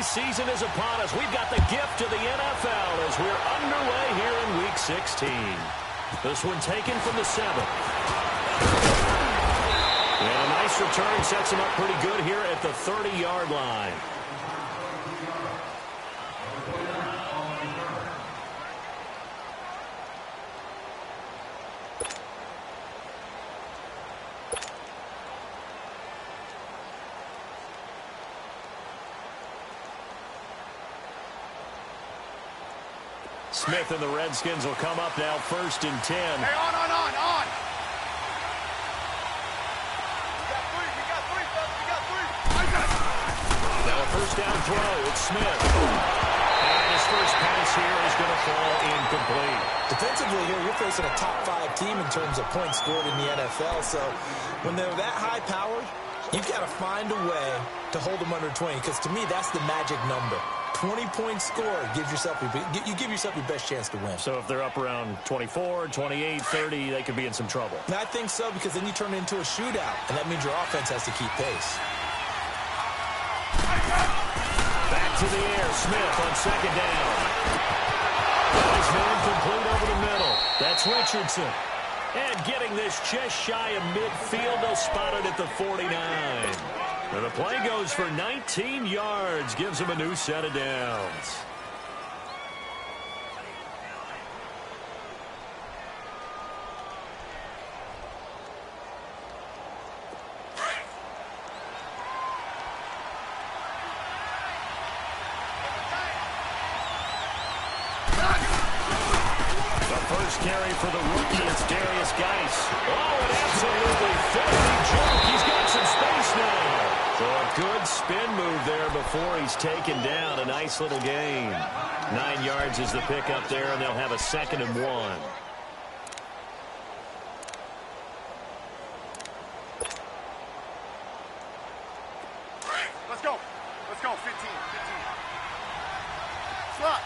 holiday season is upon us. We've got the gift of the NFL as we're underway here in Week 16. This one taken from the 7th. And a nice return sets him up pretty good here at the 30-yard line. Smith and the Redskins will come up now 1st and 10. Hey, on. Now a first down throw. It's Smith. And his first pass here is going to fall incomplete. Defensively here, you're facing a top 5 team in terms of points scored in the NFL. So when they're that high powered, you've got to find a way to hold them under 20. Because to me, that's the magic number. 20-point score gives yourself you give yourself your best chance to win. So if they're up around 24, 28, 30, they could be in some trouble. And I think so, because then you turn it into a shootout, and that means your offense has to keep pace. Back to the air. Smith on 2nd down. Nice man complete over the middle. That's Richardson. And getting this just shy of midfield, they'll spot it at the 49. And the play goes for 19 yards, gives him a new set of downs. The first carry for the rookie is Darius Geis. Oh, an absolutely filthy jump. He's got some space now. So a good spin move there before he's taken down. A nice little gain. 9 yards is the pickup there, and they'll have a 2nd and 1. Let's go. 15. Slot.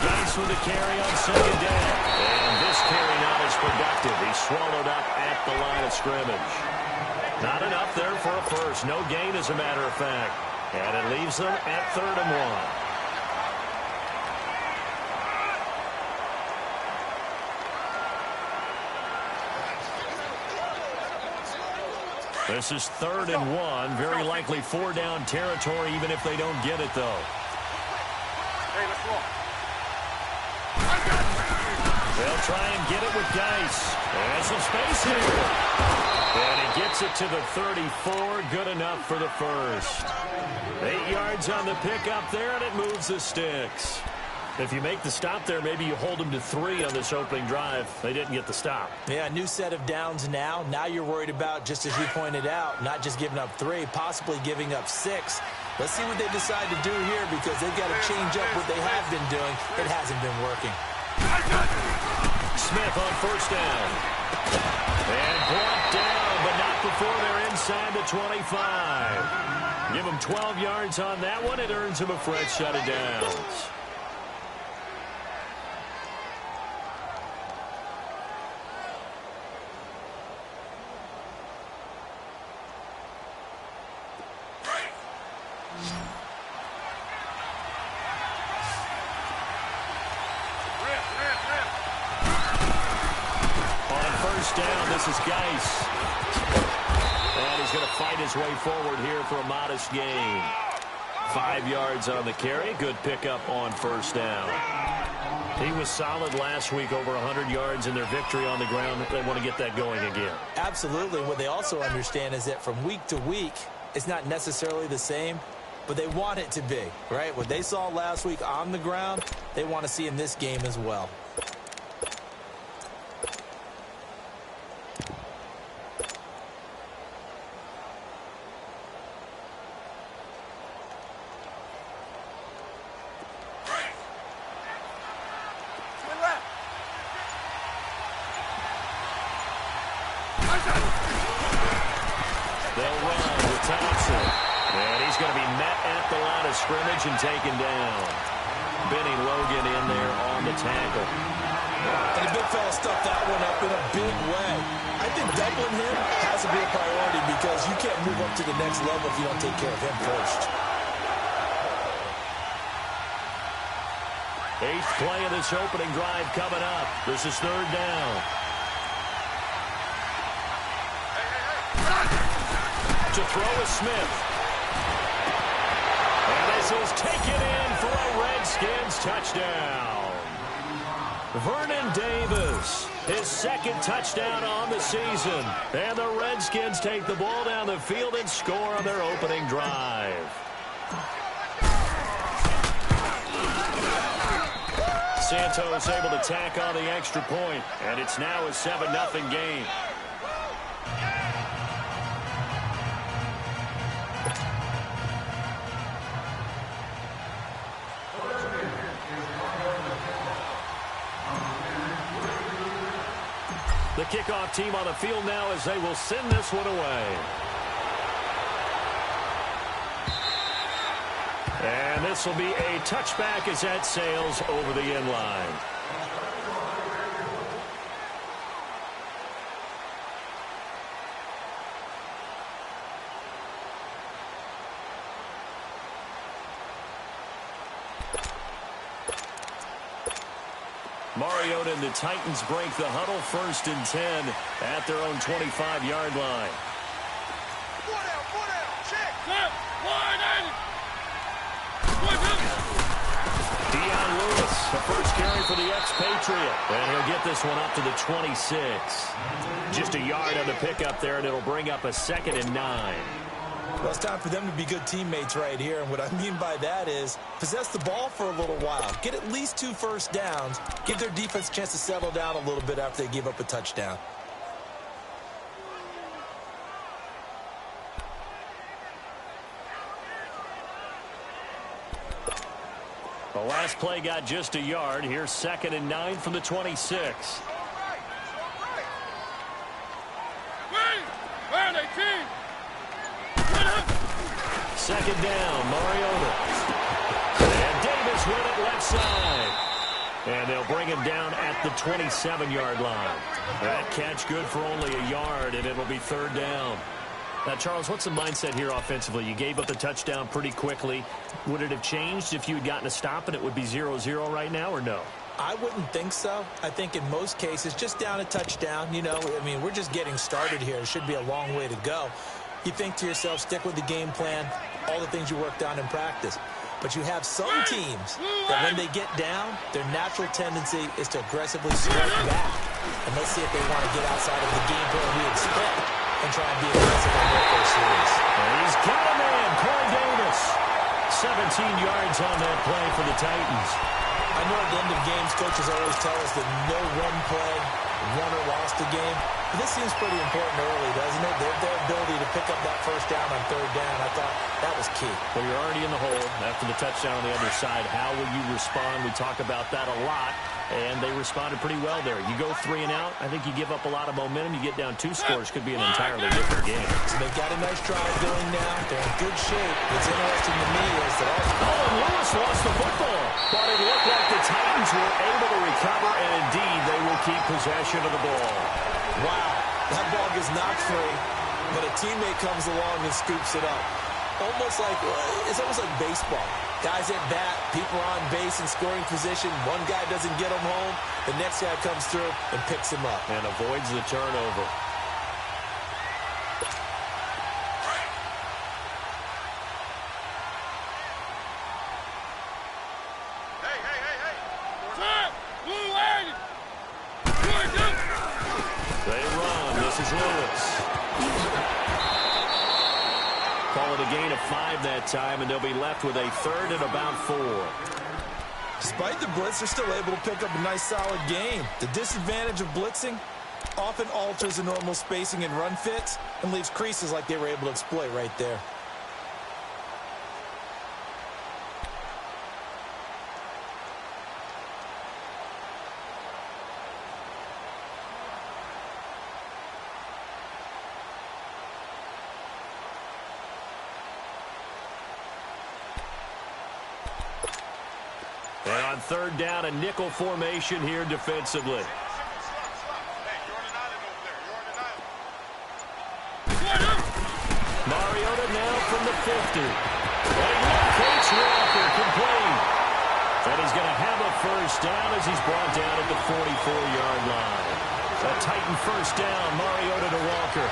Geis with a carry on 2nd down. And this carry not as productive. He's swallowed up at the line of scrimmage. Not enough there for a first. No gain, as a matter of fact. And it leaves them at 3rd and 1. This is 3rd and 1. Very likely 4-down territory, even if they don't get it, though. Hey, let's roll. They'll try and get it with Geis. There's some space here. And he gets it to the 34. Good enough for the first. 8 yards on the pickup there, and it moves the sticks. If you make the stop there, maybe you hold them to 3 on this opening drive. They didn't get the stop. Yeah, new set of downs now. Now you're worried about, just as you pointed out, not just giving up 3, possibly giving up 6. Let's see what they decide to do here, because they've got to change up what they have been doing. It hasn't been working. Smith on 1st down. And brought down, but not before they're inside the 25. Give him 12 yards on that one. It earns him a fresh set of downs. Down, this is Geis. And he's going to fight his way forward here for a modest gain. 5 yards on the carry. Good pickup on 1st down. He was solid last week, over 100 yards in their victory on the ground. They want to get that going again. Absolutely. What they also understand is that from week to week, it's not necessarily the same, but they want it to be, right? What they saw last week on the ground, they want to see in this game as well. Scrimmage and taken down. Benny Logan in there on the tackle. And the big fella stuffed that one up in a big way. I think doubling him has to be a priority because you can't move up to the next level if you don't take care of him first. 8th play of this opening drive coming up. This is 3rd down. To throw is Smith. And this is taken in for a Redskins touchdown. Vernon Davis, his 2nd touchdown on the season. And the Redskins take the ball down the field and score on their opening drive. Santos able to tack on the extra point, and it's now a 7-0 game. The kickoff team on the field now as they will send this one away. And this will be a touchback as that sails over the end line. Mariota and the Titans break the huddle, 1st and 10 at their own 25-yard line. Dion Lewis, the first carry for the expatriate, and he'll get this one up to the 26. Just a yard on the pickup there, and it'll bring up a 2nd and 9. Well, it's time for them to be good teammates right here, and what I mean by that is possess the ball for a little while, get at least 2 first downs, give their defense a chance to settle down a little bit after they give up a touchdown. The last play got just a yard. Here's 2nd and 9 from the 26. Second down, Mariota. And Davis with it left side. And they'll bring him down at the 27-yard line. That catch good for only a yard, and it'll be 3rd down. Now, Charles, what's the mindset here offensively? You gave up the touchdown pretty quickly. Would it have changed if you had gotten a stop and it would be 0-0 right now, or no? I wouldn't think so. I think in most cases, just down a touchdown, you know, I mean, we're just getting started here. It should be a long way to go. You think to yourself, stick with the game plan, all the things you worked on in practice. But you have some teams that when they get down, their natural tendency is to aggressively strike back. And let's see if they want to get outside of the game plan we expect and try and be aggressive on their first series. And he's got a man, Corey Davis. 17 yards on that play for the Titans. I know at the end of games, coaches always tell us that no one play won or lost the game. But this seems pretty important early, doesn't it? Their ability to pick up that first down on 3rd down, I thought that was key. Well, you're already in the hole after the touchdown on the other side. How will you respond? We talk about that a lot, and they responded pretty well there. You go 3 and out, I think you give up a lot of momentum. You get down 2 scores, could be an entirely different game. So they've got a nice drive going now. They're in good shape. What's interesting to me is that and Lewis lost the football. But it looked like the Titans were able to recover, and indeed they will keep possession of the ball. Wow, that ball gets knocked free, but a teammate comes along and scoops it up. It's almost like baseball. Guys at bat, people are on base in scoring position. One guy doesn't get him home. The next guy comes through and picks him up. And avoids the turnover. They run. This is Lewis. Call it a gain of 5 that time, and they'll be left with a 3rd and about 4. Despite the blitz, they're still able to pick up a nice, solid gain. The disadvantage of blitzing often alters the normal spacing and run fits and leaves creases like they were able to exploit right there. And on third down, a nickel formation here defensively. Mariota now from the 50. And he locates Walker, complete. And he's going to have a first down as he's brought down at the 44-yard line. A Titan first down, Mariota to Walker.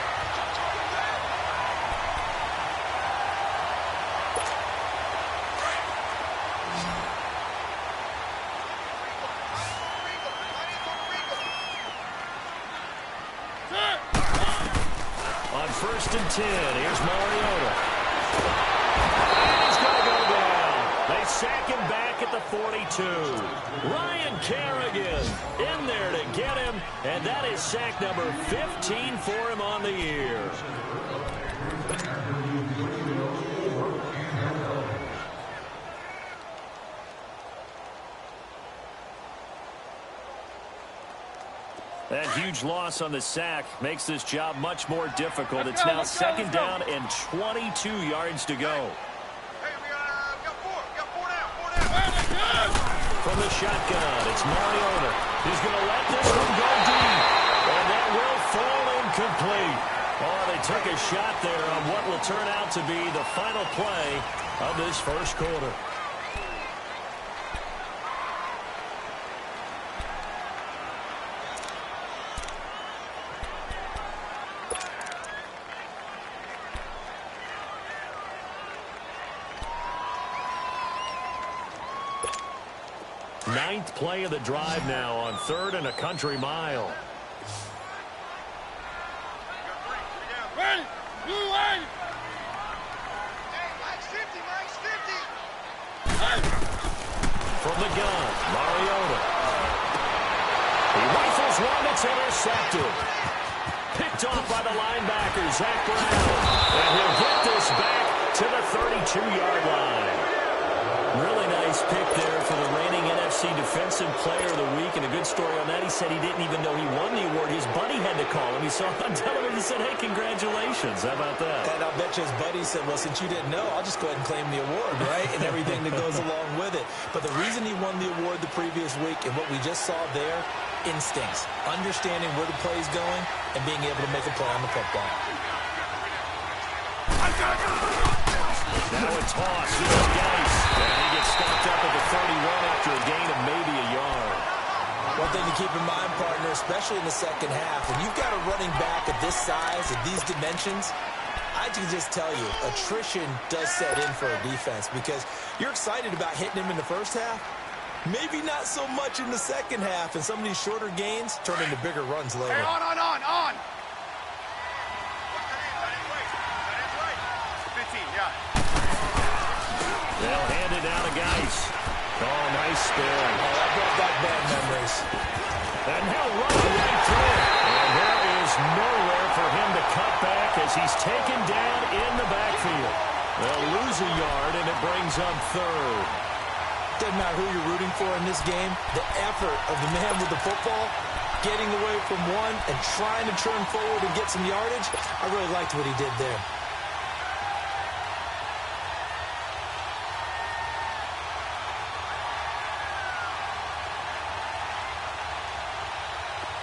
On first and 10, here's Mariota. And he's going to go down. They sack him back at the 42. Ryan Kerrigan in there to get him, and that is sack number 15 for him on the year. That huge loss on the sack makes this job much more difficult. It's now second down and 22 yards to go. From the shotgun, it's Mariota. He's going to let this one go deep. And that will fall incomplete. Oh, they took a shot there on what will turn out to be the final play of this first quarter. Ninth play of the drive now on third and a country mile. Ready? Blue way! From the gun, Mariota. He rifles one, it's intercepted. Picked off by the linebacker, Zach Brown. And he'll get this back to the 32-yard line. Really nice pick there for the reigning NFC Defensive Player of the Week. And a good story on that, he said he didn't even know he won the award. His buddy had to call him. He saw him on television and said, hey, congratulations. How about that? And I'll bet you his buddy said, well, since you didn't know, I'll just go ahead and claim the award, right? And everything that goes along with it. But the reason he won the award the previous week and what we just saw there, instincts, understanding where the play is going and being able to make a play on the football. Now a toss. This is Geis. And he gets stopped up at the 31 after a gain of maybe a yard. One thing to keep in mind, partner, especially in the second half, when you've got a running back of this size, of these dimensions, I can just tell you, attrition does set in for a defense because you're excited about hitting him in the first half. Maybe not so much in the second half, and some of these shorter gains turn into bigger runs later. Hey, on! 15, yeah. They'll hand it down to Geis. Oh, nice spin. Oh, that brought back bad memories. And he'll run right through it. And there is nowhere for him to cut back as he's taken down in the backfield. They'll lose a yard, and it brings up third. Doesn't matter who you're rooting for in this game. The effort of the man with the football, getting away from one and trying to turn forward and get some yardage, I really liked what he did there.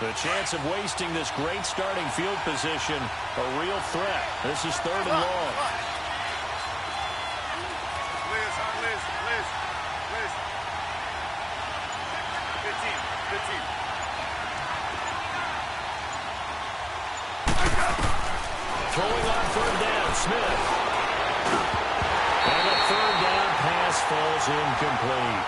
The chance of wasting this great starting field position, a real threat. This is third and long. Liz. 15. Throwing on third down, Smith. And a third down pass falls incomplete.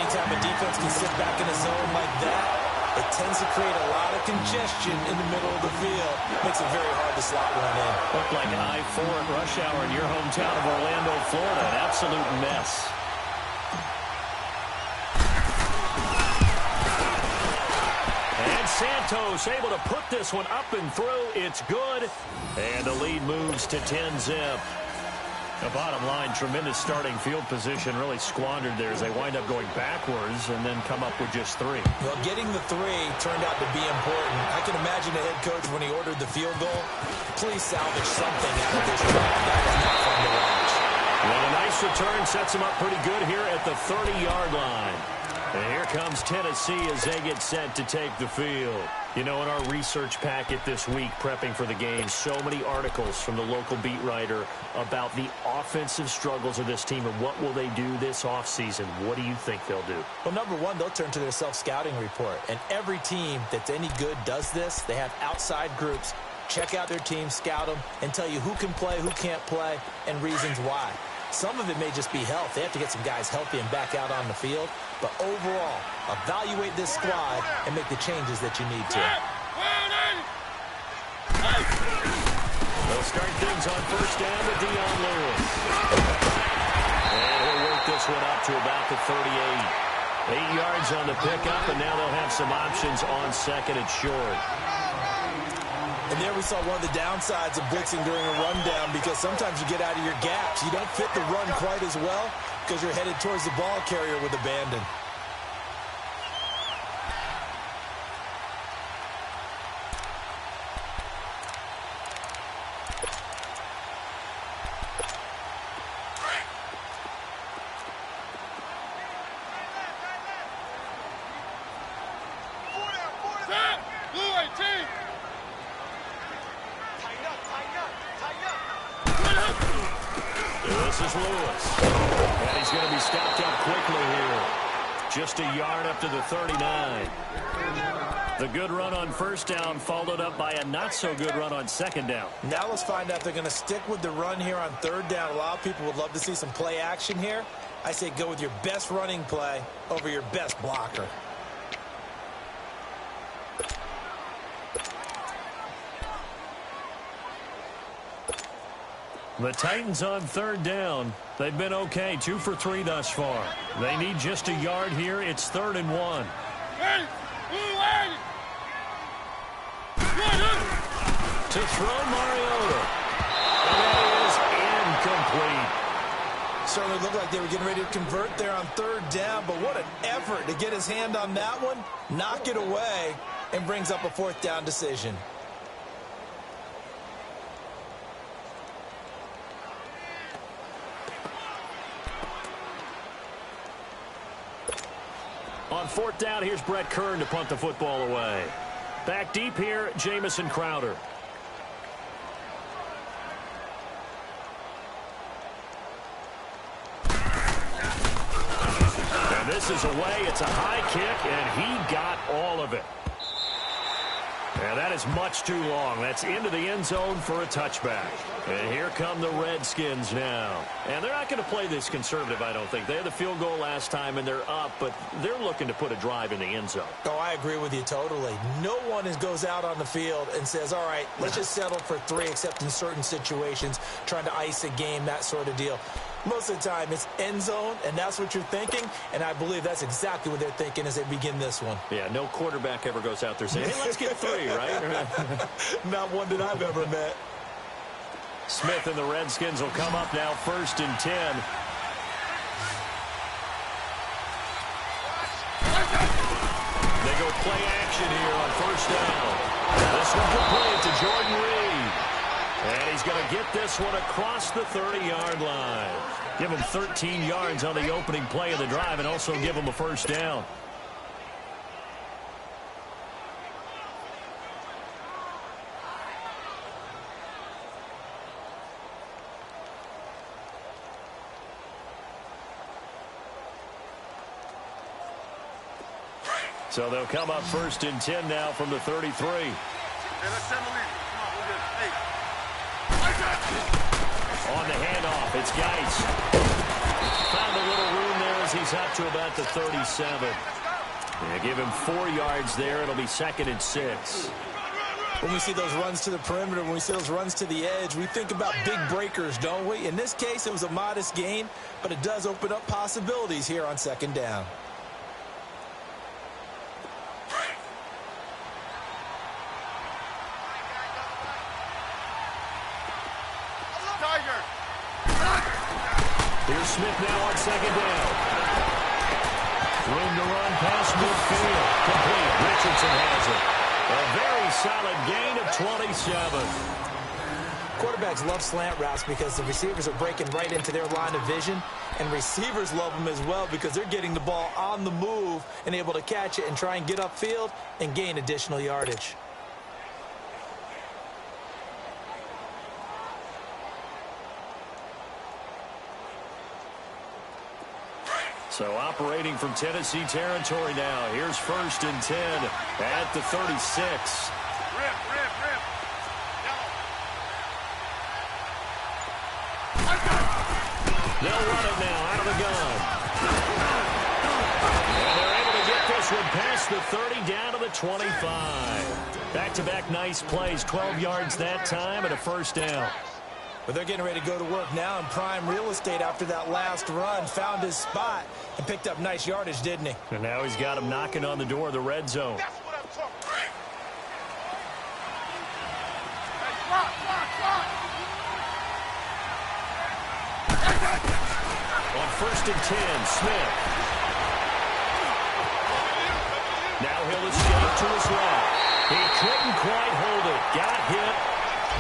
Anytime a defense can sit back in a zone like that, it tends to create a lot of congestion in the middle of the field. Makes it very hard to slot one in. Looked like I-4 at rush hour in your hometown of Orlando, Florida. An absolute mess. And Santos able to put this one up and through. It's good. And the lead moves to 10-zip. The bottom line, tremendous starting field position, really squandered there as they wind up going backwards and then come up with just 3. Well, getting the 3 turned out to be important. I can imagine the head coach when he ordered the field goal. Please salvage something out of this drive. That is not fun to watch. And a nice return sets them up pretty good here at the 30-yard line. And here comes Tennessee as they get set to take the field. You know, in our research packet this week, prepping for the game, so many articles from the local beat writer about the offensive struggles of this team and what will they do this offseason. What do you think they'll do? Well, number one, they'll turn to their self-scouting report. And every team that's any good does this. They have outside groups. Check out their team, scout them, and tell you who can play, who can't play, and reasons why. Some of it may just be health. They have to get some guys healthy and back out on the field. But overall, evaluate this squad and make the changes that you need to. They'll start things on first down with Dion Lewis. And he'll work this one up to about the 38. 8 yards on the pickup, and now they'll have some options on second and short. And there we saw one of the downsides of blitzing during a rundown, because sometimes you get out of your gaps. You don't fit the run quite as well because you're headed towards the ball carrier with abandon. This is Lewis. And he's going to be stopped up quickly here. Just a yard up to the 39. The good run on first down followed up by a not-so-good run on second down. Now let's find out if they're going to stick with the run here on third down. A lot of people would love to see some play action here. I say go with your best running play over your best blocker. The Titans on third down. They've been okay, 2 for 3 thus far. They need just a yard here. It's 3rd and 1. To throw Mariota. And that is incomplete. Certainly looked like they were getting ready to convert there on third down, but what an effort to get his hand on that one, knock it away, and brings up a 4th down decision. On 4th down, here's Brett Kern to punt the football away. Back deep here, Jamison Crowder. And this is away. It's a high kick, and he got all of it. And that is much too long. That's into the end zone for a touchback. And here come the Redskins now. And they're not going to play this conservative, I don't think. They had the field goal last time, and they're up, but they're looking to put a drive in the end zone. Oh, I agree with you totally. No one goes out on the field and says, all right, let's just settle for 3, except in certain situations, trying to ice a game, that sort of deal. Most of the time, it's end zone, and that's what you're thinking, and I believe that's exactly what they're thinking as they begin this one. Yeah, no quarterback ever goes out there saying, hey, let's get 3, right? Not one that I've ever met. Smith and the Redskins will come up now 1st and 10. They go play action here on 1st down. This one complete to Jordan Reed. And he's going to get this one across the 30-yard line. Give him 13 yards on the opening play of the drive and also give him a 1st down. So they'll come up 1st and 10 now from the 33. On the handoff, it's Geis. Found a little room there as he's up to about the 37. Yeah, give him 4 yards there. It'll be 2nd and 6. When we see those runs to the perimeter, when we see those runs to the edge, we think about big breakers, don't we? In this case, it was a modest gain, but it does open up possibilities here on 2nd down. Here's Smith now on 2nd down. Room to run past midfield. Complete. Richardson has it. A very solid gain of 27. Quarterbacks love slant routes because the receivers are breaking right into their line of vision, and receivers love them as well because they're getting the ball on the move and able to catch it and try and get upfield and gain additional yardage. So operating from Tennessee territory now. Here's 1st and 10 at the 36. Rip. They'll run it now out of the gun. And they're able to get this one past the 30 down to the 25. Back-to-back nice plays, 12 yards that time and a 1st down. But they're getting ready to go to work now in prime real estate after that last run. Found his spot and picked up nice yardage, didn't he? And now he's got him knocking on the door of the red zone. That's what I'm talking about. Hey, block. On 1st and 10, Smith. Now he'll escape to his left. He couldn't quite hold it. Got hit.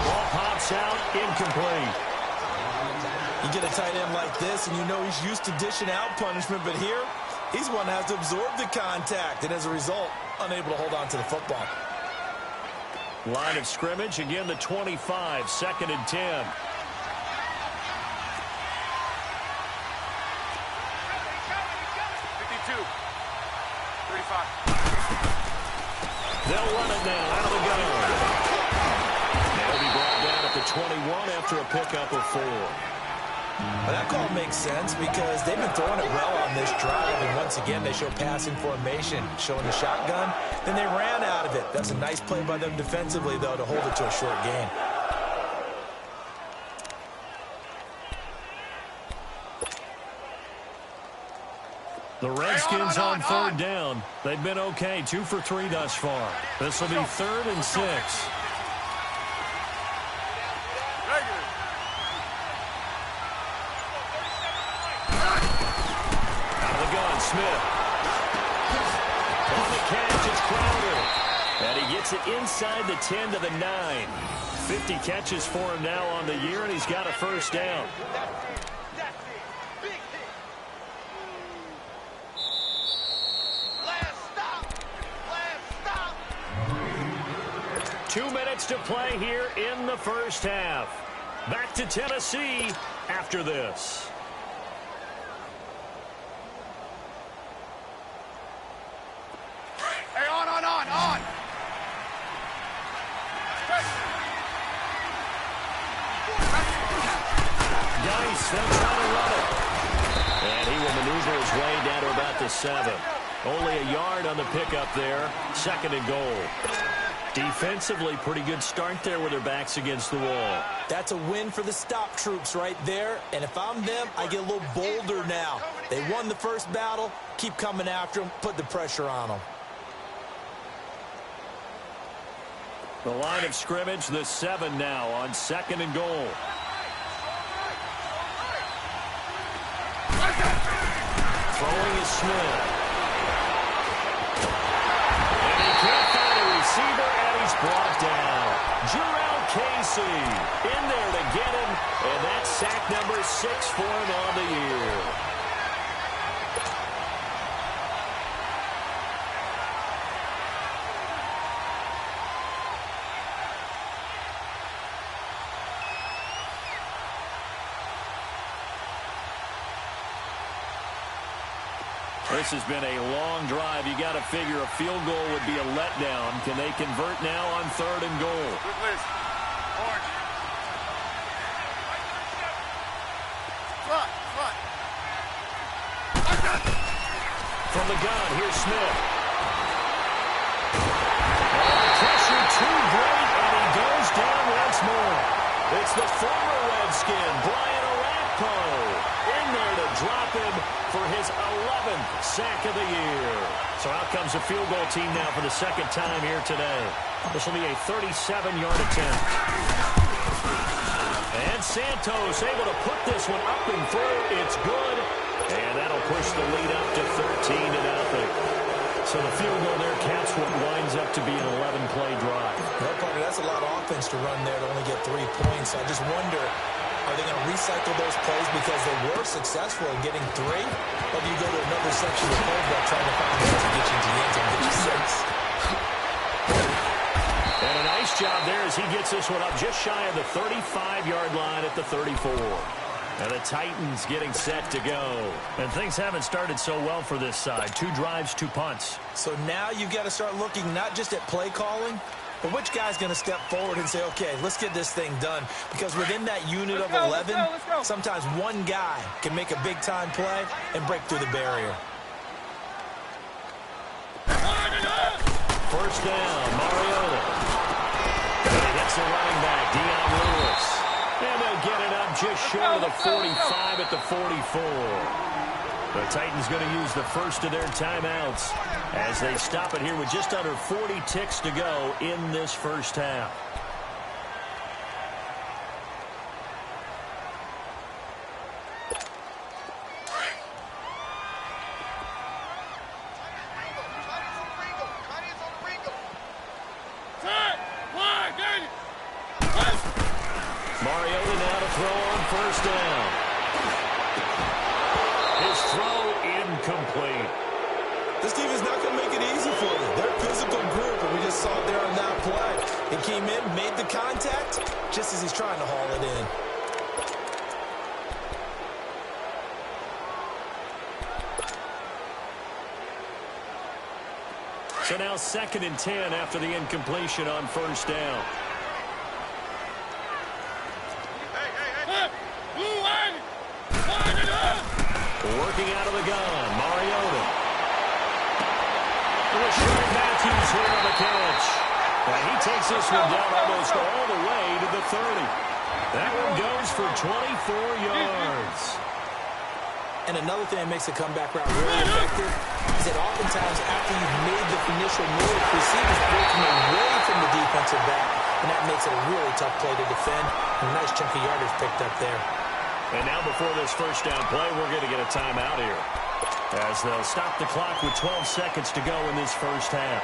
Ball pops out, incomplete. You get a tight end like this, and you know he's used to dishing out punishment, but here, he's one that has to absorb the contact, and as a result, unable to hold on to the football. Line of scrimmage, again the 25, 2nd and 10. They'll run it now out of the gun. They'll be brought down at the 21 after a pickup of 4. Well, that call makes sense because they've been throwing it well on this drive, and once again they show passing formation, showing the shotgun. Then they ran out of it. That's a nice play by them defensively, though, to hold it to a short gain. The Redskins on 3rd down. They've been okay, 2 for 3 thus far. This will be 3rd and 6. Out of the gun, Smith. On the catch, it's Crowder. And he gets it inside the 10 to the 9. 50 catches for him now on the year, and he's got a 1st down. 2 minutes to play here in the 1st half. Back to Tennessee after this. Hey, on. Dice, they'll try to run it. And he will maneuver his way down to about the 7. Only a yard on the pickup there. 2nd and goal. Defensively, pretty good start there with their backs against the wall. That's a win for the stop troops right there. And if I'm them, I get a little bolder now. They won the first battle. Keep coming after them. Put the pressure on them. The line of scrimmage, the 7 now on 2nd and goal. Throwing is Smith. And he can't find a receiver, and he's brought down. Jarrell Casey in there to get him, and that's sack number 6 for him on the year. This has been a long drive. You got to figure a field goal would be a letdown. Can they convert now on 3rd and goal? Good list. Orange. Front. From the gun, here's Smith. Pressure too great, and he goes down once more. It's the former Redskin, Brian Orakpo, in there to drop him for his 11th sack of the year. So out comes a field goal team now for the 2nd time here today. This will be a 37-yard attempt. And Santos able to put this one up and through. It's good. And that'll push the lead up to 13-0. So the field goal there caps what winds up to be an 11-play drive. Well, partner, that's a lot of offense to run there to only get 3 points. I just wonder, are they going to recycle those plays because they were successful in getting 3? Or do you go to another section of the playbook trying to find ways to get you into the end zone and get you 6? And a nice job there as he gets this one up just shy of the 35-yard line at the 34. And the Titans getting set to go. And things haven't started so well for this side. 2 drives, 2 punts. So now you've got to start looking not just at play calling, but which guy's going to step forward and say, okay, let's get this thing done. Because within that unit of 11, sometimes one guy can make a big-time play and break through the barrier. First down, Mariota. And he hits the running back, Dion Lewis. And they'll get it up just short of the 45 at the 44. The Titans going to use the first of their timeouts as they stop it here with just under 40 ticks to go in this first half. Mariota now to throw on first down. His throw incomplete. This team is not going to make it easy for you. They're a physical group, and we just saw it there on that play. He came in, made the contact, just as he's trying to haul it in. So now 2nd and 10 after the incompletion on first down. Working out of the gun, Mariota. Rashard Matthews here on the catch. And he takes this one down almost all the way to the 30. That one goes for 24 yards. And another thing that makes the comeback route really effective is that oftentimes after you've made the initial move, receivers breaking away from the defensive back, and that makes it a really tough play to defend. And a nice chunk of yardage picked up there. And now before this first down play, we're going to get a timeout here, as they'll stop the clock with 12 seconds to go in this first half.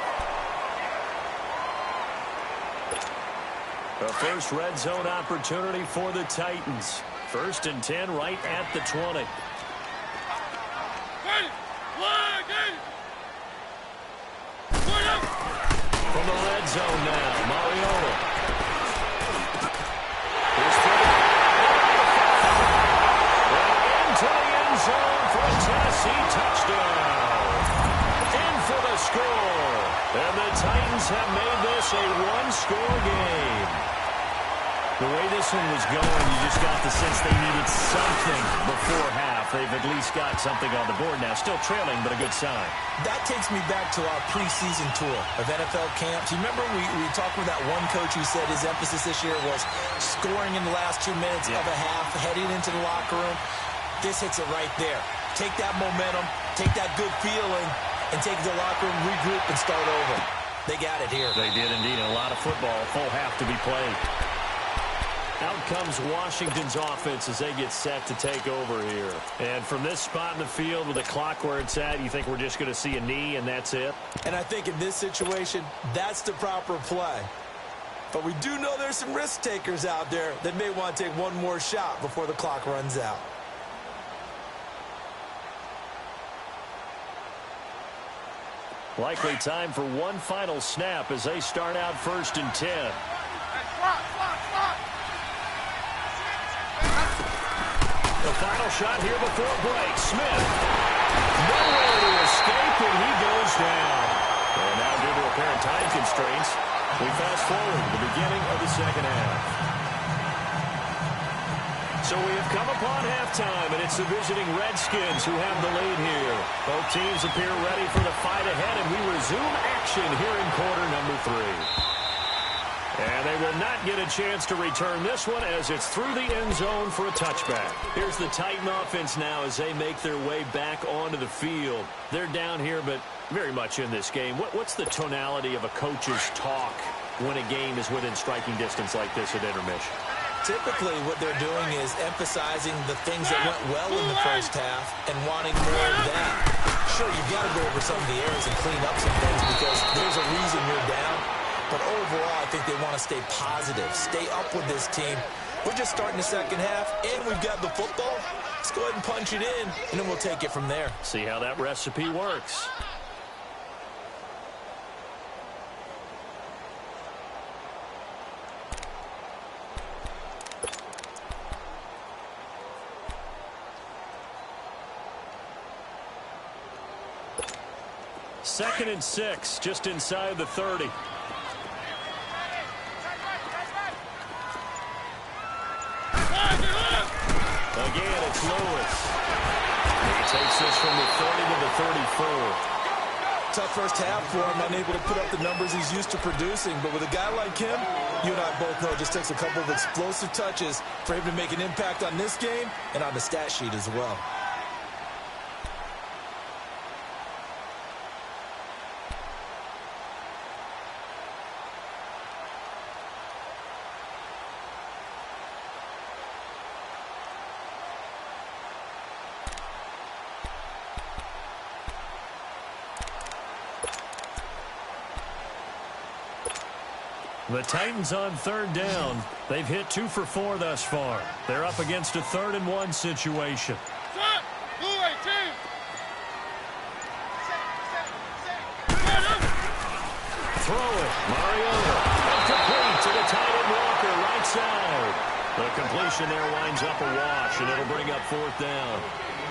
The first red zone opportunity for the Titans. 1st and 10 right at the 20. From the red zone now, Mariota. To the end zone for a Tennessee touchdown. In for the score. And the Titans have made this a one-score game. The way this one was going, you just got the sense they needed something before half. They've at least got something on the board now. Still trailing, but a good sign. That takes me back to our preseason tour of NFL camps. You remember we talked with that one coach who said his emphasis this year was scoring in the last 2 minutes of a half, heading into the locker room. This hits it right there. Take that momentum, take that good feeling, and take the locker room, regroup, and start over. They got it here. They did indeed. A lot of football, full half to be played. Out comes Washington's offense as they get set to take over here. And from this spot in the field with the clock where it's at, you think we're just going to see a knee and that's it? And I think in this situation, that's the proper play. But we do know there's some risk takers out there that may want to take one more shot before the clock runs out. Likely time for one final snap as they start out 1st and 10. The final shot here before break. Smith. Nowhere to escape, and he goes down. And now due to apparent time constraints, we fast forward to the beginning of the second half. So we have come upon halftime, and it's the visiting Redskins who have the lead here. Both teams appear ready for the fight ahead, and we resume action here in quarter number 3. And they will not get a chance to return this one as it's through the end zone for a touchback. Here's the Titan offense now as they make their way back onto the field. They're down here, but very much in this game. What's the tonality of a coach's talk when a game is within striking distance like this at intermission? Typically, what they're doing is emphasizing the things that went well in the first half and wanting more of that. Sure, you've got to go over some of the errors and clean up some things because there's a reason you're down. But overall, I think they want to stay positive, stay up with this team. We're just starting the second half, and we've got the football. Let's go ahead and punch it in, and then we'll take it from there. See how that recipe works. Second and 6, just inside the 30. Again, it's Lewis. He takes this from the 30 to the 34. Tough first half for him, unable to put up the numbers he's used to producing. But with a guy like him, you and I both know it just takes a couple of explosive touches for him to make an impact on this game and on the stat sheet as well. The Titans on third down. They've hit 2 for 4 thus far. They're up against a 3rd and 1 situation. Throw it. Mariota. Complete to the tight end Walker, right side. The completion there winds up a wash, and it'll bring up 4th down.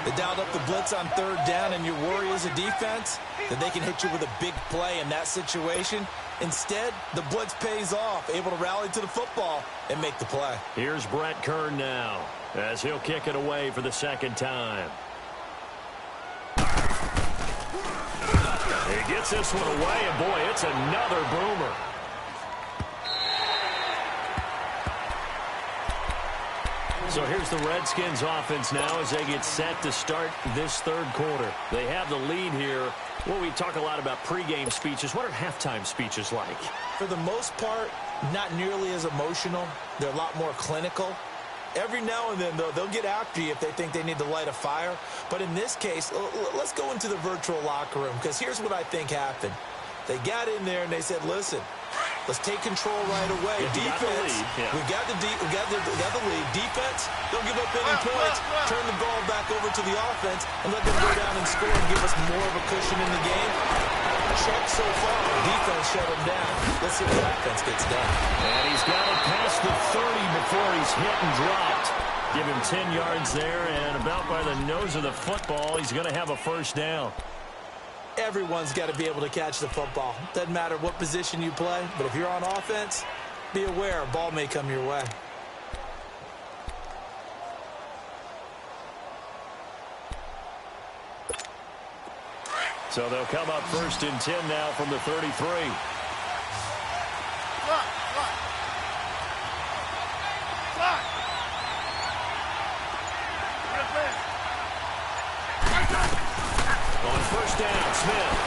They dialed up the blitz on third down, and your worry as a defense that they can hit you with a big play in that situation. Instead, the blitz pays off, able to rally to the football and make the play. Here's Brett Kern now as he'll kick it away for the second time. He gets this one away, and boy, it's another boomer. So here's the Redskins offense now as they get set to start this third quarter. They have the lead here. Well, we talk a lot about pregame speeches. What are halftime speeches like? For the most part, not nearly as emotional. They're a lot more clinical. Every now and then, though, they'll get after you if they think they need to light a fire. But in this case, let's go into the virtual locker room because here's what I think happened. They got in there and they said, listen, let's take control right away. Defense, we got the lead. Defense, don't give up any points. Turn the ball back over to the offense and let them go down and score and give us more of a cushion in the game. Check so far. Defense shut him down. Let's see what the offense gets done. And he's got it past the 30 before he's hit and dropped. Give him 10 yards there, and about by the nose of the football, he's going to have a first down. Everyone's got to be able to catch the football. Doesn't matter what position you play, but if you're on offense, be aware a ball may come your way. So they'll come up 1st and 10 now from the 33. On 1st down, Smith.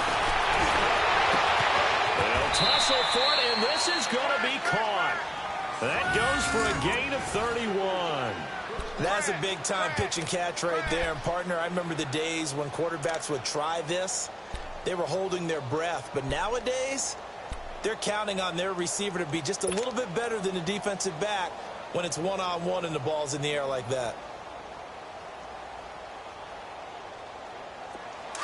They'll tussle for it, and this is going to be caught. That goes for a gain of 31. That's a big-time pitch and catch right there. And, partner, I remember the days when quarterbacks would try this. They were holding their breath. But nowadays, they're counting on their receiver to be just a little bit better than the defensive back when it's one-on-one and the ball's in the air like that.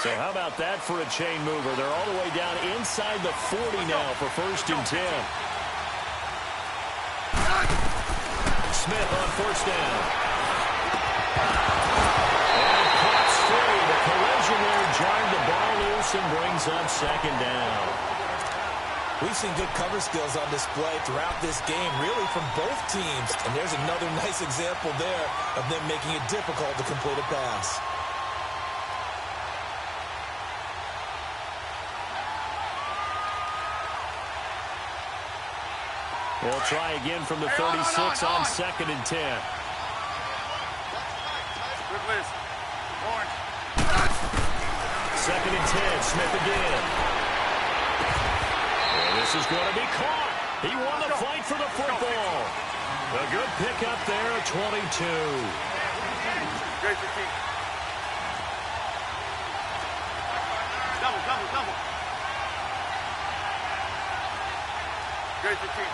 So how about that for a chain mover? They're all the way down inside the 40 now for 1st and 10. Smith on 1st down. And cuts free. The collision there jarred the ball loose and brings up 2nd down. We've seen good cover skills on display throughout this game, really from both teams. And there's another nice example there of them making it difficult to complete a pass. We'll try again from the 36 on 2nd and 10. Second and 10, Smith again. And this is going to be caught. He won the fight for the football. A good pickup there at 22. Double. Great 15.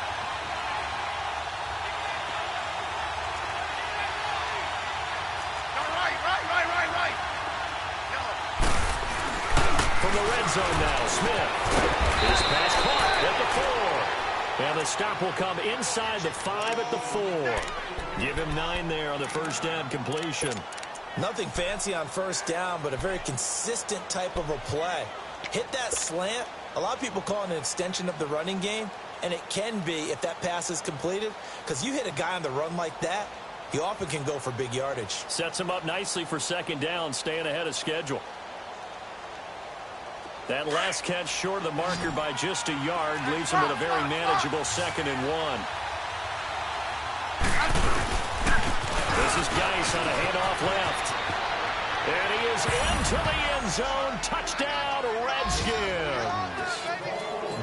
Right. Yellow. From the red zone now, Smith. His pass caught at the 4. And the stop will come inside the 5 at the 4. Give him 9 there on the first down completion. Nothing fancy on first down, but a very consistent type of a play. Hit that slant. A lot of people call it an extension of the running game, and it can be if that pass is completed, because you hit a guy on the run like that, he often can go for big yardage. Sets him up nicely for second down, staying ahead of schedule. That last catch short of the marker by just a yard leaves him with a very manageable 2nd and 1. This is Geis on a handoff left. And he is into the end zone. Touchdown, Redskins.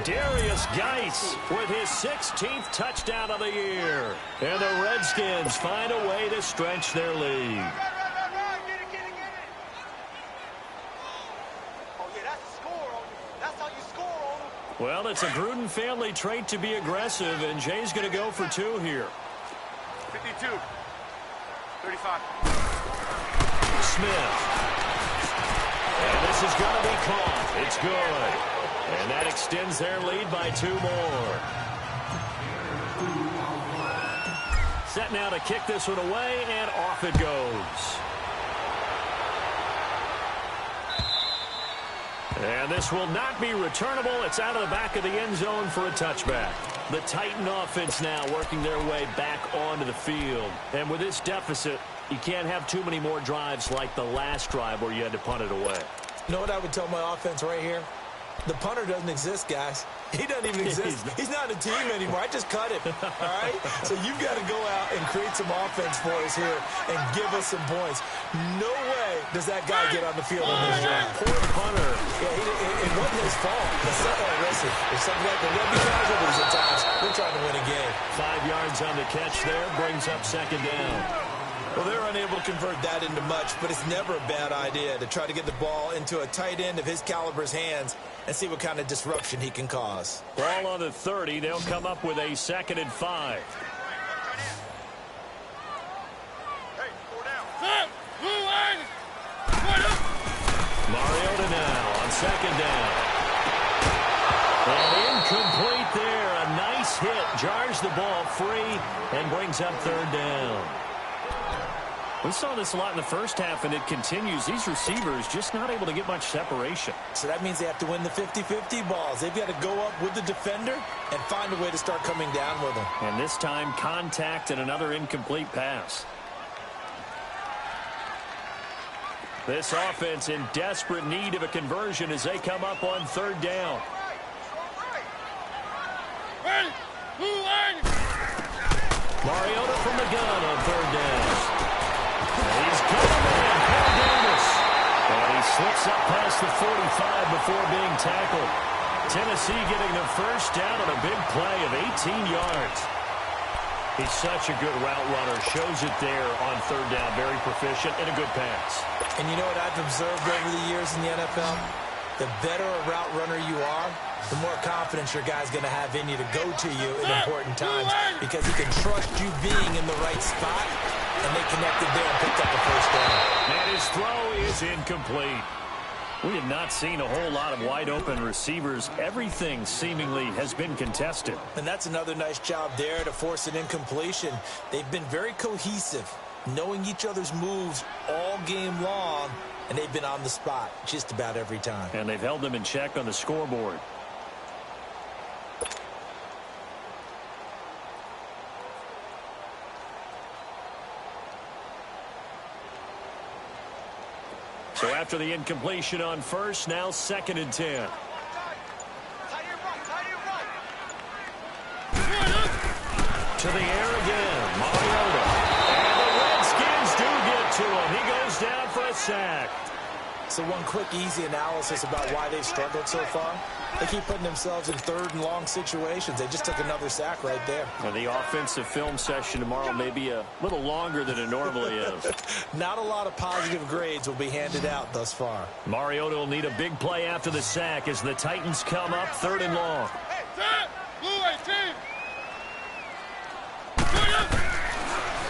Darius Geis with his 16th touchdown of the year. And the Redskins find a way to stretch their lead. Get it. Oh, yeah, that's the score. That's how you score on them. Well, it's a Gruden family trait to be aggressive, and Jay's going to go for 2 here. 52. 35. Smith. And this is going to be caught. It's good. And that extends their lead by 2 more. Set now to kick this one away, and off it goes. And this will not be returnable. It's out of the back of the end zone for a touchback. The Titan offense now working their way back onto the field. And with this deficit, you can't have too many more drives like the last drive where you had to punt it away. You know what I would tell my offense right here? The punter doesn't exist, guys. He doesn't even exist. He's not a team anymore. I just cut him, all right? So you've got to go out and create some offense for us here and give us some points. No way does that guy get on the field on this drive. Poor punter. Yeah, it wasn't his fault. Listen, if something like the rugby casualties at times, we're trying to win a game. 5 yards on the catch there, brings up second down. Well, they're unable to convert that into much, but it's never a bad idea to try to get the ball into a tight end of his caliber's hands and see what kind of disruption he can cause. Ball on the 30. They'll come up with a 2nd and 5. Hey, 4 down. Mariota now on second down. And incomplete there. A nice hit. Jars the ball free and brings up 3rd down. We saw this a lot in the first half, and it continues. These receivers just not able to get much separation. So that means they have to win the 50-50 balls. They've got to go up with the defender and find a way to start coming down with them. And this time, contact and another incomplete pass. This offense in desperate need of a conversion as they come up on 3rd down. Mariota from the gun on 3rd down. He's got man, Paul Davis. And he slips up past the 45 before being tackled. Tennessee getting the first down on a big play of 18 yards. He's such a good route runner. Shows it there on 3rd down. Very proficient and a good pass. And you know what I've observed over the years in the NFL? The better a route runner you are, the more confidence your guy's going to have in you to go to you in important times because he can trust you being in the right spot, and they connected there and picked up the first down. And his throw is incomplete. We have not seen a whole lot of wide-open receivers. Everything seemingly has been contested. And that's another nice job there to force an incompletion. They've been very cohesive, knowing each other's moves all game long, and they've been on the spot just about every time. And they've held them in check on the scoreboard. So after the incompletion on first, now 2nd and 10. To the air again, Mariota. And the Redskins do get to him. He goes down for a sack. So one quick, easy analysis about why they've struggled so far. They keep putting themselves in third and long situations. They just took another sack right there. Well, the offensive film session tomorrow may be a little longer than it normally is. Not a lot of positive grades will be handed out thus far. Mariota will need a big play after the sack as the Titans come up third and long.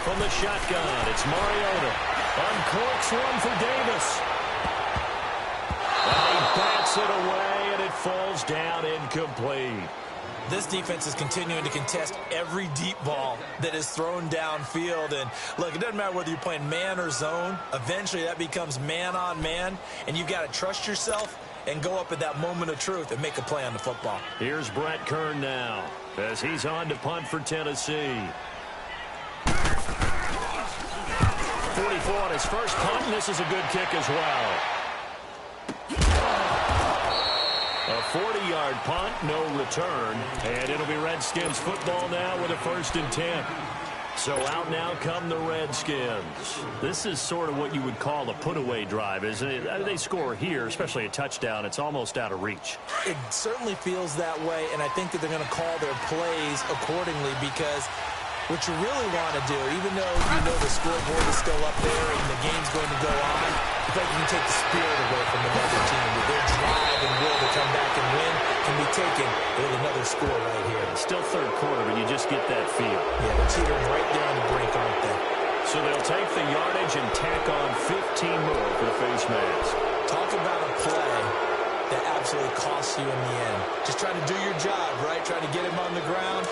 From the shotgun, it's Mariota. Uncorks one for Davis. And he bats it away, and it falls down incomplete. This defense is continuing to contest every deep ball that is thrown downfield. And, look, it doesn't matter whether you're playing man or zone. Eventually, that becomes man-on-man, and you've got to trust yourself and go up at that moment of truth and make a play on the football. Here's Brett Kern now as he's on to punt for Tennessee. 44 on his first punt, and this is a good kick as well. A 40-yard punt, no return, and it'll be Redskins football now with a 1st and 10. So out now come the Redskins. This is sort of what you would call a put-away drive, isn't it? They score here, especially a touchdown. It's almost out of reach. It certainly feels that way, and I think that they're going to call their plays accordingly because what you really want to do, even though you know the scoreboard is still up there and the game's going to go on, I think you can take the spirit away from another team. With their drive and will to come back and win can be taken with another score right here. It's still third quarter, but you just get that feel. Yeah, they're teetering right there on the brink, aren't they? So they'll take the yardage and tack on 15 more for the face mask. Talk about a play that absolutely costs you in the end. Just trying to do your job, right? Trying to get him on the ground.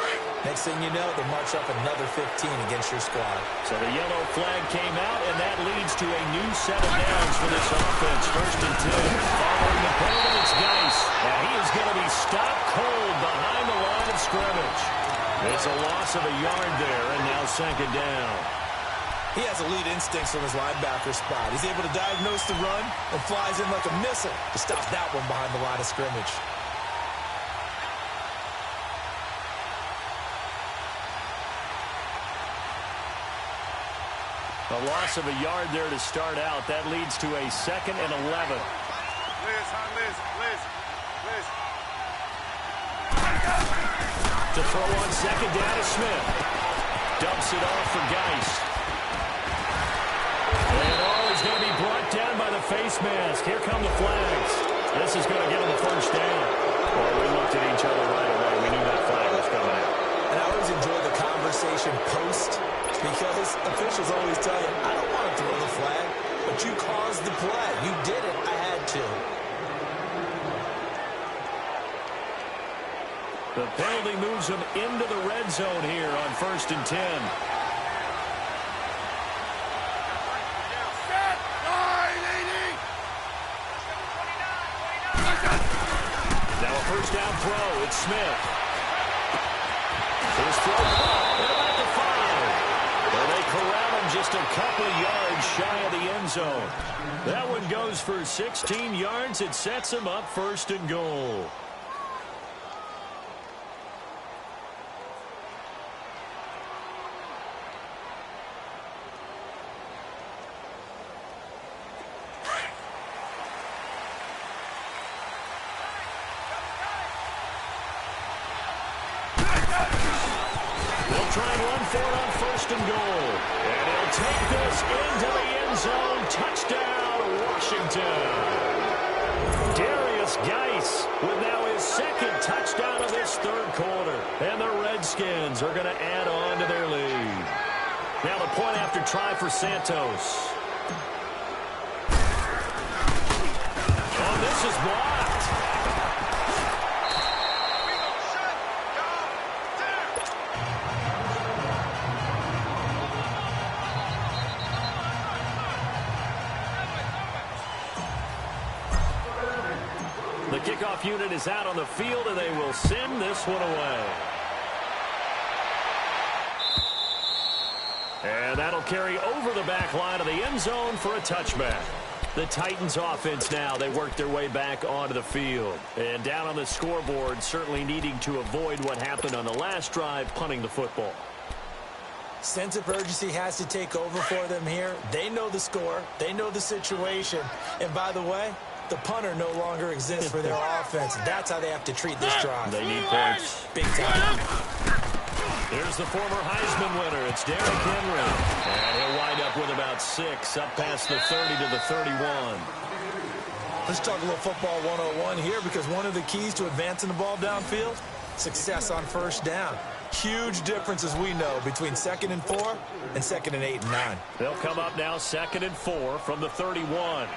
Next thing you know, they'll march up another 15 against your squad. So the yellow flag came out, and that leads to a new set of downs for this offense. 1st and 10. Following the penalty, it's Geis. And he is going to be stopped cold behind the line of scrimmage. It's a loss of a yard there, and now 2nd down. He has elite instincts from his linebacker spot. He's able to diagnose the run and flies in like a missile to stop that one behind the line of scrimmage. A loss of a yard there to start out. That leads to a 2nd and 11. Liz. To throw on 2nd down to Smith. Dumps it off for Geis. And he's going to be brought down by the face mask. Here come the flags. This is going to get him the 1st down. Well, we looked at each other right away. We knew that flag was coming out. And I always enjoy the conversation post because officials always tell you, I don't want to throw the flag, but you caused the play. You did it. I had to. The penalty moves him into the red zone here on 1st and 10. Now a 1st down throw. It's Smith. His throw caught. They're about to 5. Well, they corral him just a couple of yards shy of the end zone. That one goes for 16 yards. It sets him up 1st and goal. Try and run for it on 1st and goal. And he'll take this into the end zone. Touchdown, Washington. Darius Geis with now his 2nd touchdown of this 3rd quarter. And the Redskins are going to add on to their lead. Now the point after try for Santos. Oh, this is blocked. The kickoff unit is out on the field, and they will send this one away. And that'll carry over the back line of the end zone for a touchback. The Titans offense now, they work their way back onto the field. And down on the scoreboard, certainly needing to avoid what happened on the last drive, punting the football. Sense of urgency has to take over for them here. They know the score. They know the situation. And by the way, the punter no longer exists for their offense. That's how they have to treat this drive. They need points. Big time. Here's the former Heisman winner. It's Derrick Henry. And he'll wind up with about 6, up past the 30 to the 31. Let's talk a little football 101 here, because one of the keys to advancing the ball downfield, success on first down. Huge difference, as we know, between 2nd and 4 and 2nd and 8 and 9. They'll come up now 2nd and 4 from the 31.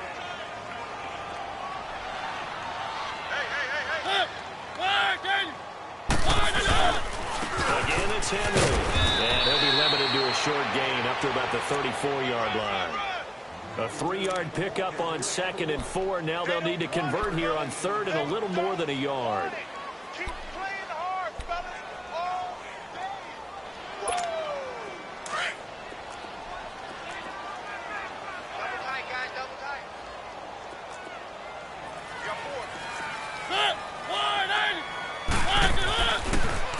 Again, it's Henry. And he'll be limited to a short gain up to about the 34-yard line. A 3-yard pickup on 2nd and 4. Now they'll need to convert here on 3rd and a little more than a yard. Keep playing hard, fellas, all day. Whoa! Double tight, guys, double tight. You got 4.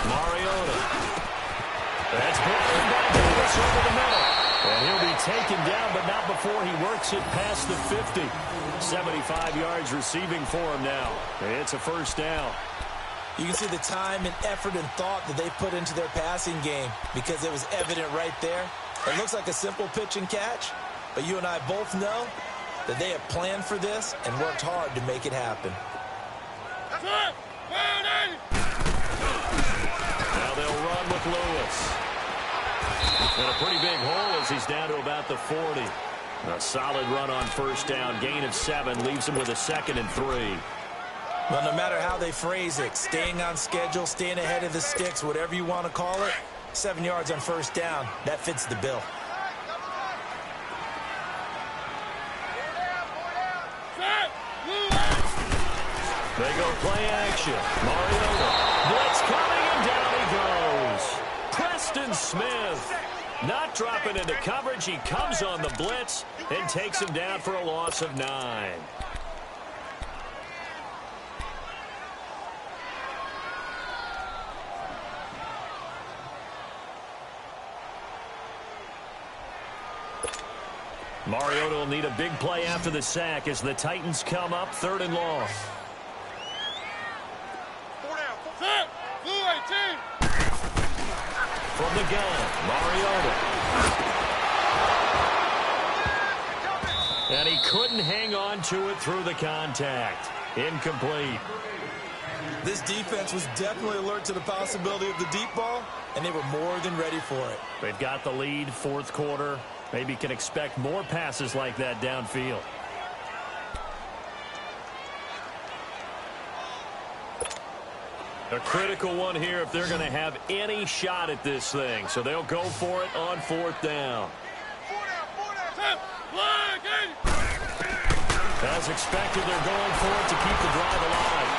Mariota. That's broken by Davis over the middle. And he'll be taken down, but not before he works it past the 50. 75 yards receiving for him now. It's a first down. You can see the time and effort and thought that they put into their passing game, because it was evident right there. It looks like a simple pitch and catch, but you and I both know that they have planned for this and worked hard to make it happen. Now they'll run with Lewis. And a pretty big hole as he's down to about the 40. A solid run on first down. Gain of 7 leaves him with a 2nd and 3. Well, no matter how they phrase it, staying on schedule, staying ahead of the sticks, whatever you want to call it, 7 yards on first down, that fits the bill. They go play action. Mariota. Blitz coming, and down he goes. Preston Smith not dropping into coverage. He comes on the blitz and takes him down for a loss of 9. Mariota will need a big play after the sack as the Titans come up 3rd and long. 4 down. From the gun, Mariota. And he couldn't hang on to it through the contact. Incomplete. This defense was definitely alert to the possibility of the deep ball, and they were more than ready for it. They've got the lead, 4th quarter. Maybe can expect more passes like that downfield. A critical one here if they're going to have any shot at this thing. So they'll go for it on 4th down. 4 down. As expected, they're going for it to keep the drive alive.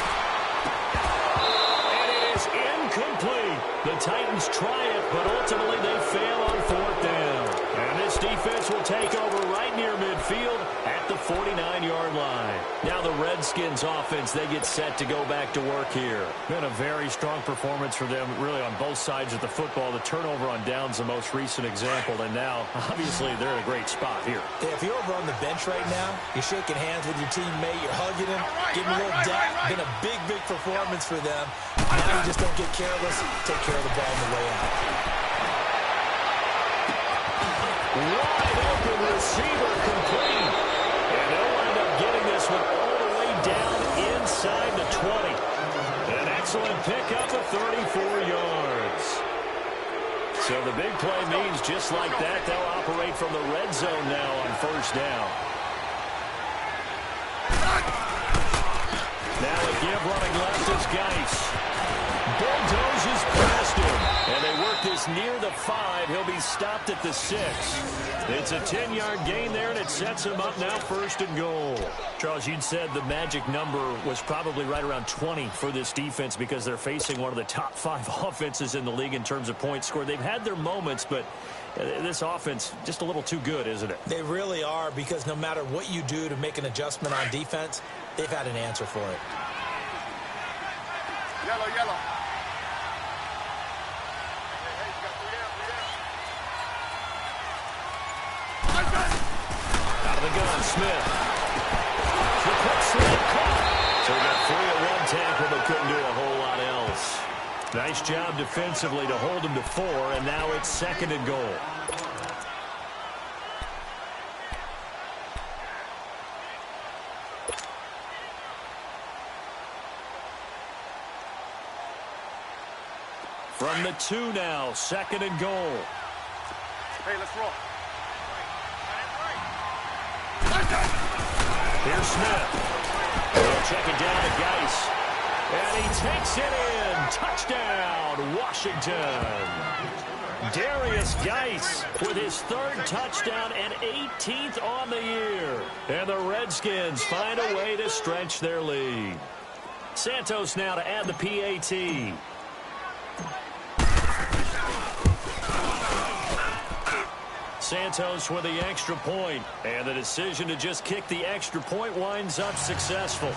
And it is incomplete. The Titans try it, but ultimately they fail on 4th down. And this defense will take over right near midfield at the 49-yard line. Now the Redskins offense, they get set to go back to work here. Been a very strong performance for them, really on both sides of the football. The turnover on downs the most recent example, and now, obviously, they're in a great spot here. Yeah, if you're over on the bench right now, you're shaking hands with your teammate, you're hugging him, giving him a little dap. Been a big, big performance for them. Now you just don't get careless, take care of the ball on the way out. Wide open receiver complete. And they'll wind up getting this one all the way down inside the 20. An excellent pickup of 34 yards. So the big play means just like that, they'll operate from the red zone now on first down. Now a give running left is Geis. Bulldozes past him. And they work this near the 5. He'll be stopped at the 6. It's a 10-yard gain there, and it sets him up now 1st and goal. Charles, you'd said the magic number was probably right around 20 for this defense because they're facing one of the top 5 offenses in the league in terms of points scored. They've had their moments, but this offense just a little too good, isn't it? They really are, because no matter what you do to make an adjustment on defense, they've had an answer for it. Yellow. of the gun, Smith. The quick slant caught. So he got free at one tackle, but couldn't do a whole lot else. Nice job defensively to hold him to 4, and now it's 2nd and goal. From the 2 now, 2nd and goal. Hey, let's roll. Here's Smith. They'll check it down to Geis. And he takes it in. Touchdown, Washington. Darius Geis with his 3rd touchdown and 18th on the year. And the Redskins find a way to stretch their lead. Santos now to add the PAT. Santos with the extra point, and the decision to just kick the extra point winds up successful.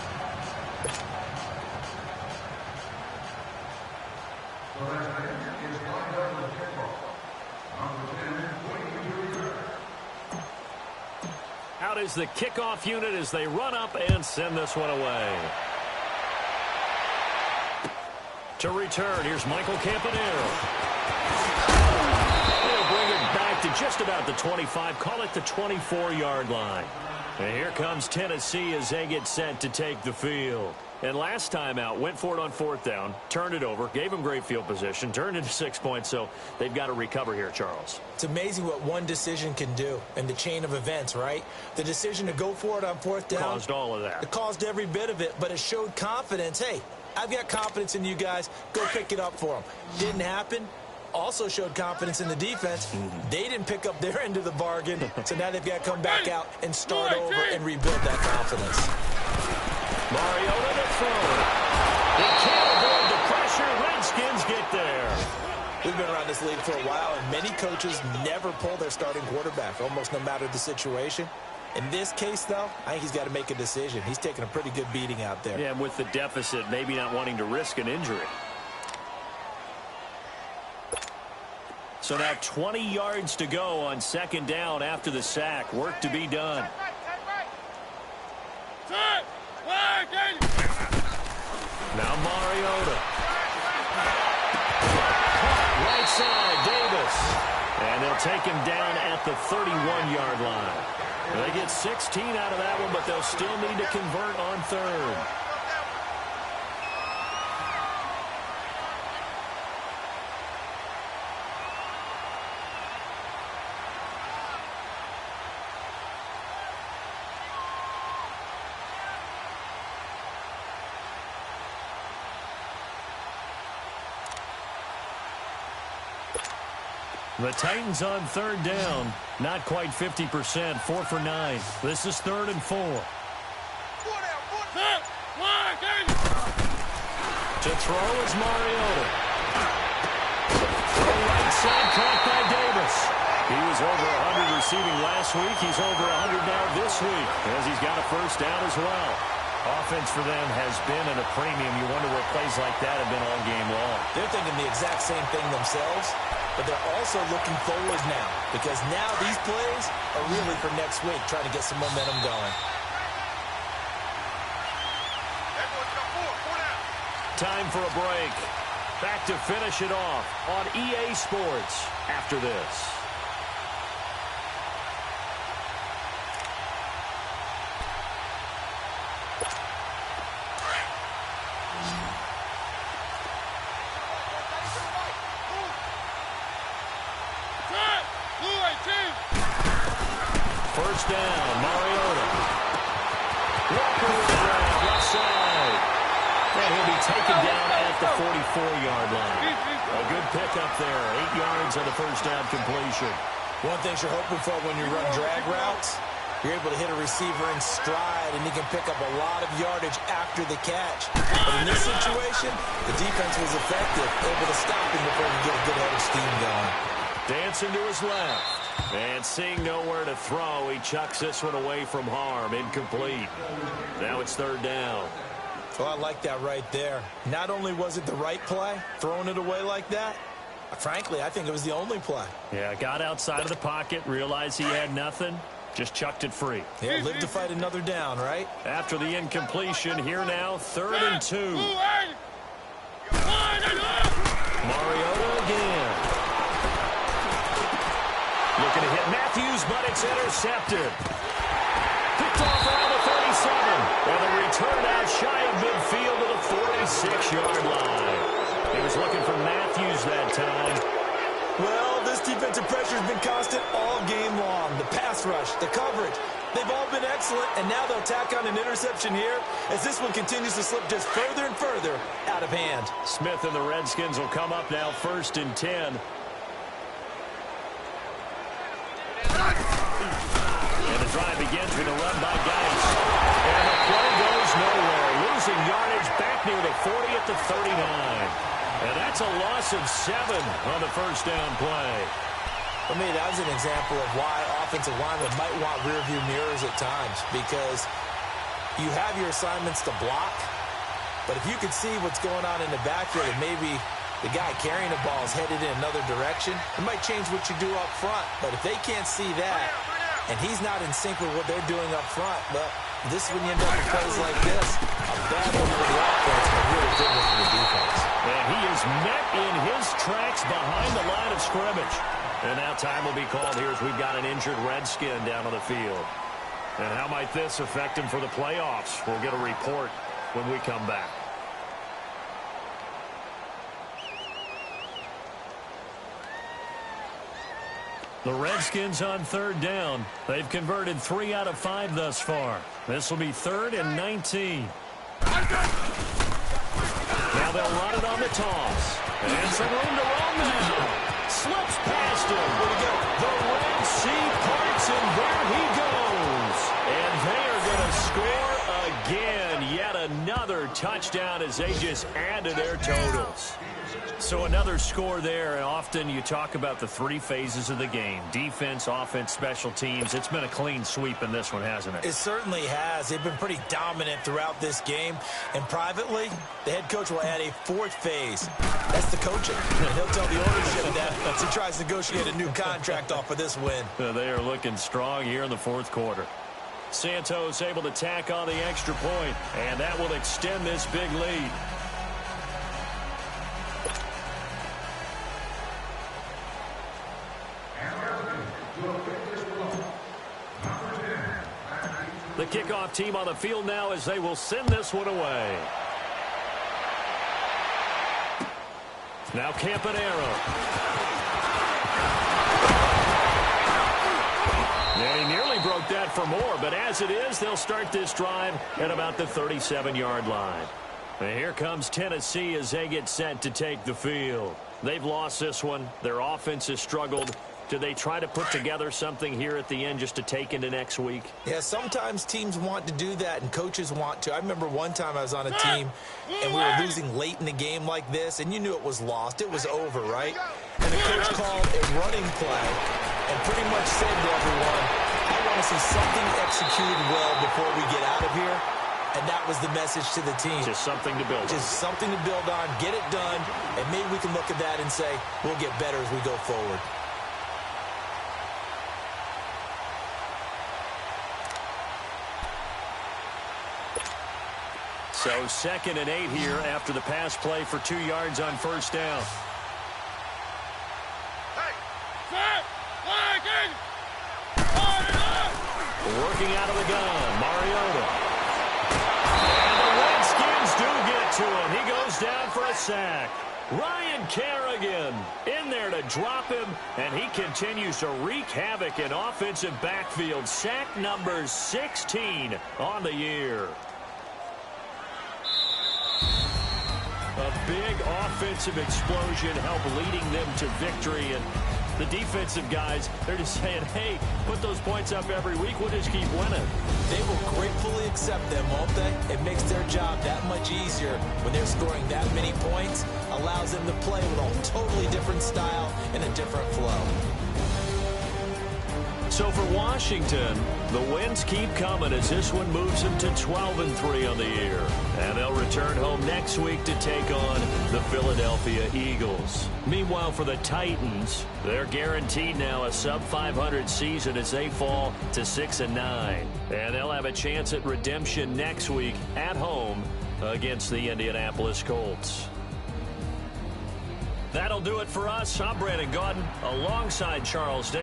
Out is the kickoff unit as they run up and send this one away. To return, here's Michael Campanero. Bring it back to just about the 25, call it the 24-yard line. And here comes Tennessee as they get set to take the field. And last time out, went for it on 4th down, turned it over, gave them great field position, turned into 6 points, so they've got to recover here, Charles. It's amazing what one decision can do in the chain of events, right? The decision to go for it on 4th down. Caused all of that. It caused every bit of it, but it showed confidence. Hey, I've got confidence in you guys. Go pick it up for them. Didn't happen. Also showed confidence in the defense. They didn't pick up their end of the bargain, so now they've got to come back out and start over and rebuild that confidence. Mariota to throw. They can't avoid the pressure. Redskins get there. We've been around this league for a while, and many coaches never pull their starting quarterback, almost no matter the situation. In this case, though, I think he's got to make a decision. He's taking a pretty good beating out there. Yeah, and with the deficit, maybe not wanting to risk an injury. So now 20 yards to go on 2nd down after the sack. Work to be done. Now Mariota. Right side, Davis. And they'll take him down at the 31-yard line. They get 16 out of that one, but they'll still need to convert on 3rd. The Titans on 3rd down. Not quite 50%. 4 for 9. This is 3rd and 4. To throw is Mariota. The right side caught by Davis. He was over 100 receiving last week. He's over 100 now this week as he's got a 1st down as well. Offense for them has been at a premium. You wonder where plays like that have been all game long. They're thinking the exact same thing themselves, but they're also looking forward now because now these plays are really for next week, trying to get some momentum going. Time for a break. Back to finish it off on EA Sports after this. First down, Mariota. Walker with the grab, left side. And he'll be taken down at the 44-yard line. A good pickup there, 8 yards on the 1st down completion. One thing you're hoping for when you run drag routes, you're able to hit a receiver in stride, and he can pick up a lot of yardage after the catch. But in this situation, the defense was effective, able to stop him before he get a good head of steam going. Dancing to his left. And seeing nowhere to throw, he chucks this one away from harm. Incomplete. Now it's 3rd down. Well, I like that right there. Not only was it the right play, throwing it away like that, frankly, I think it was the only play. Yeah, got outside of the pocket, realized he had nothing, Just chucked it free. Yeah, live to fight another down, right? After the incompletion, here now, 3rd and 2. Mariota again. Looking to hit Matthews, but it's intercepted. Picked off around the 37. And the return out shy of midfield to the 46-yard line. He was looking for Matthews that time. Well, this defensive pressure has been constant all game long. The pass rush, the coverage, they've all been excellent, and now they'll tack on an interception here as this one continues to slip just further and further out of hand. Smith and the Redskins will come up now 1st and 10. And the drive begins with a run by Geis. And the play goes nowhere. Losing yardage back near the 40 at the 39. And that's a loss of 7 on the first down play. For me, that was an example of why offensive linemen might want rearview mirrors at times, because you have your assignments to block, but if you could see what's going on in the backfield and maybe the guy carrying the ball is headed in another direction, it might change what you do up front. But if they can't see that and he's not in sync with what they're doing up front, well, this is when you end up with plays like this. A bad one for the offense, but really good one for the defense. And he is met in his tracks behind the line of scrimmage. And now time will be called here as we've got an injured Redskin down on the field. And how might this affect him for the playoffs? We'll get a report when we come back. The Redskins on 3rd down. They've converted 3 out of 5 thus far. This will be 3rd and 19. Now they'll run it on the toss. And some room to run now. Slips past him. The Red Sea parts, and there he goes. And they are going to score again. Yet another touchdown as they just add to their totals. So another score there, and often you talk about the 3 phases of the game. Defense, offense, special teams. It's been a clean sweep in this one, hasn't it? It certainly has. They've been pretty dominant throughout this game. And privately, the head coach will add a 4th phase. That's the coaching. And he'll tell the ownership that as he tries to negotiate a new contract off of this win. They are looking strong here in the 4th quarter. Santos able to tack on the extra point, and that will extend this big lead. The kickoff team on the field now as they will send this one away. Now Campanero. And he nearly broke that for more, but as it is, they'll start this drive at about the 37-yard line. And here comes Tennessee as they get set to take the field. They've lost this one. Their offense has struggled. Do they try to put together something here at the end just to take into next week? Yeah, sometimes teams want to do that and coaches want to. I remember one time I was on a team and we were losing late in the game like this, and you knew it was lost. It was over, right? And the coach called a running play and pretty much said to everyone, I want to see something executed well before we get out of here. And that was the message to the team. Just something to build on. Just something to build on, get it done, and maybe we can look at that and say, we'll get better as we go forward. So 2nd and 8 here after the pass play for 2 yards on first down. Working out of the gun, Mariota. And the Redskins do get to him. He goes down for a sack. Ryan Kerrigan in there to drop him, and he continues to wreak havoc in offensive backfield. Sack number 16 on the year. A big offensive explosion helped leading them to victory, and the defensive guys, they're just saying, hey, put those points up every week, we'll just keep winning. They will gratefully accept them, won't they? It makes their job that much easier when they're scoring that many points, allows them to play with a totally different style and a different flow. So for Washington, the wins keep coming as this one moves them to 12-3 on the year. And they'll return home next week to take on the Philadelphia Eagles. Meanwhile, for the Titans, they're guaranteed now a sub-500 season as they fall to 6-9. And they'll have a chance at redemption next week at home against the Indianapolis Colts. That'll do it for us. I'm Brandon Gaudin alongside Charles Day.